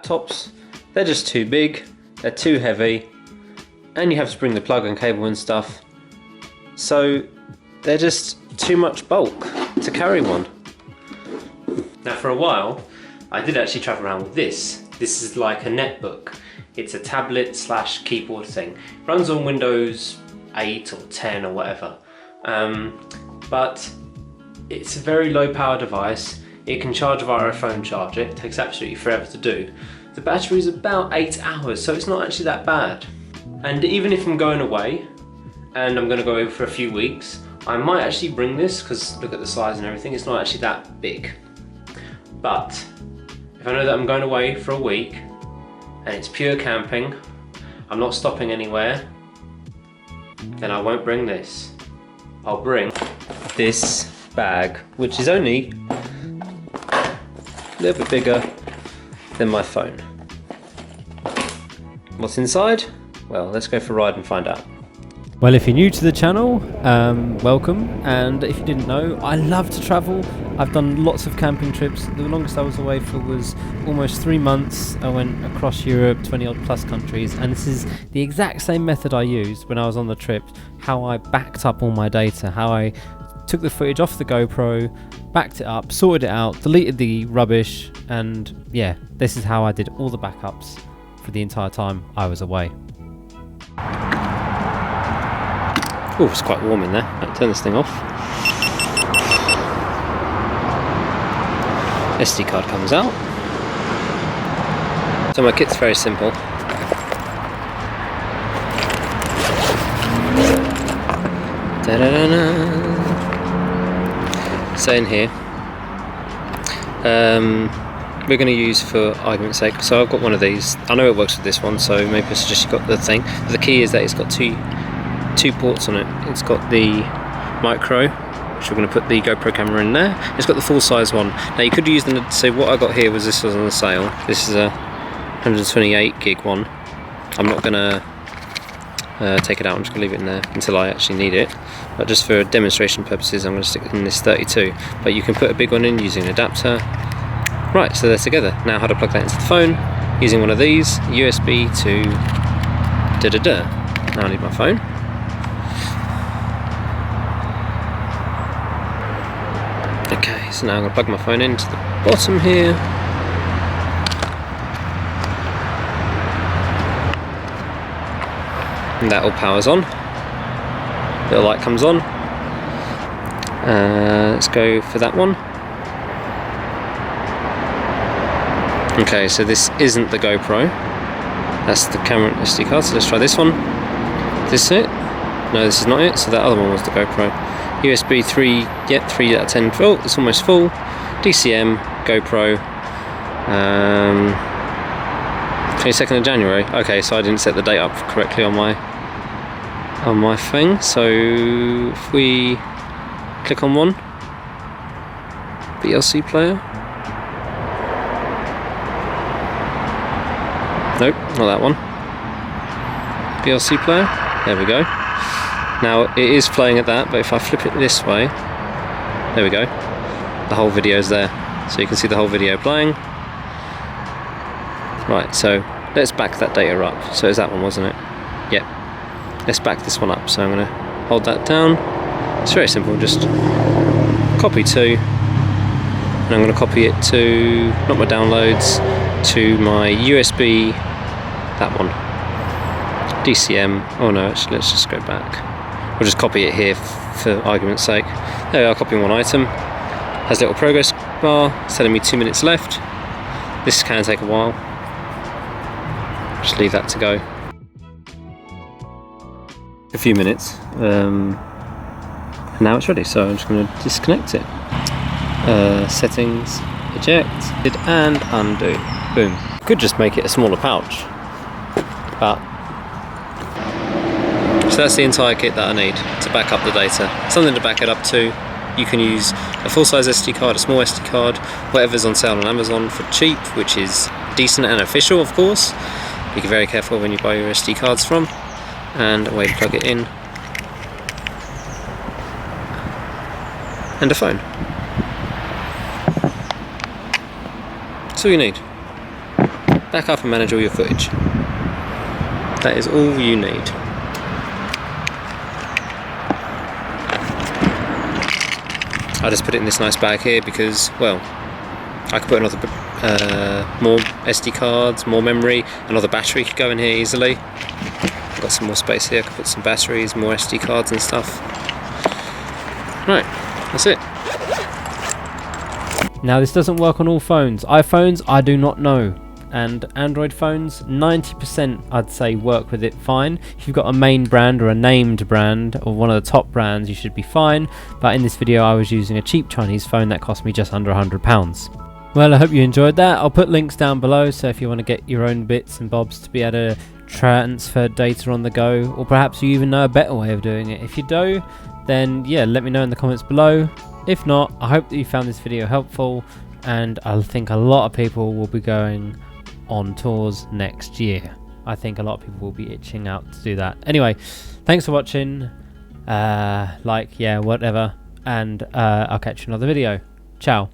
laptops, they're just too big, they're too heavy, and you have to bring the plug and cable and stuff. So they're just too much bulk to carry one. Now for a while, I did actually travel around with this. This is like a netbook. It's a tablet slash keyboard thing. It runs on Windows 8 or 10 or whatever. But it's a very low power device. It can charge via a phone charger. It takes absolutely forever to do. The battery is about 8 hours, so it's not actually that bad. And even if I'm going away, and I'm going to go over for a few weeks, I might actually bring this, because look at the size and everything, it's not actually that big. But if I know that I'm going away for a week, and it's pure camping, I'm not stopping anywhere, then I won't bring this. I'll bring this bag, which is only a little bit bigger than my phone. What's inside? Well, let's go for a ride and find out. Well, if you're new to the channel, welcome, and if you didn't know, I love to travel. I've done lots of camping trips. The longest I was away for was almost 3 months. I went across Europe, 20 odd plus countries, and this is the exact same method I used when I was on the trip, how I backed up all my data, how I took the footage off the GoPro, backed it up, sorted it out, deleted the rubbish, and yeah, this is how I did all the backups for the entire time I was away. Oh, it's quite warm in there. Right, turn this thing off. SD card comes out. So my kit's very simple. So in here, we're going to use, for argument's sake, so I've got one of these. I know it works with this one, so maybe I suggest you've got the thing. But the key is that it's got two ports on it. It's got the micro, which we're going to put the GoPro camera in there. It's got the full size one. Now you could use them. So what I got here was, this was on sale. This is a 128 gig one. I'm not going to take it out. I'm just going to leave it in there until I actually need it. But just for demonstration purposes, I'm going to stick in this 32. But you can put a big one in using an adapter. Right, so they're together. Now how to plug that into the phone using one of these, USB to Now I need my phone. Okay, so now I'm going to plug my phone into the bottom here. And that all powers on. Little light comes on. Let's go for that one. Okay, so this isn't the GoPro. That's the camera SD card, so let's try this one. Is this it? No, this is not it, so that other one was the GoPro. USB 3, yep, 3 out of 10 volt, it's almost full. DCM, GoPro, 22nd of January. Okay, so I didn't set the date up correctly on my thing. So if we click on one, BLC player. Nope, not that one. BLC player, there we go. Now it is playing at that, but if I flip it this way, there we go, the whole video's there. So you can see the whole video playing. Right, so let's back that data up. So it's that one, wasn't it? Yep. Let's back this one up. So I'm going to hold that down. It's very simple, just copy to, and I'm going to copy it to, not my downloads, to my USB, that one. DCM, oh no, actually let's just go back. We'll just copy it here for argument's sake. There we are, copying one item. Has a little progress bar, it's telling me 2 minutes left. This can take a while. Just leave that to go. A few minutes. And now it's ready, so I'm just going to disconnect it. Settings, eject, and undo. Boom. Could just make it a smaller pouch. But so that's the entire kit that I need to back up the data. Something to back it up to. You can use a full-size SD card, a small SD card, whatever's on sale on Amazon for cheap, which is decent and official, of course. Be very careful when you buy your SD cards from. And a way to plug it in. And a phone. That's all you need. back up and manage all your footage. That is all you need. I just put it in this nice bag here because, well, I could put another more SD cards, more memory, another battery could go in here easily. I've got some more space here, I could put some batteries, more SD cards and stuff. Right, that's it. Now this doesn't work on all phones. iPhones, I do not know. And Android phones, 90% I'd say work with it fine. If you've got a main brand or a named brand or one of the top brands, you should be fine. But in this video I was using a cheap Chinese phone that cost me just under £100. Well, I hope you enjoyed that. I'll put links down below, so if you want to get your own bits and bobs to be able to transfer data on the go, or perhaps you even know a better way of doing it. If you do, then yeah, let me know in the comments below. If not, I hope that you found this video helpful, and I think a lot of people will be going on tours next year. I think a lot of people will be itching out to do that. Anyway, thanks for watching, whatever, and I'll catch you in another video. Ciao.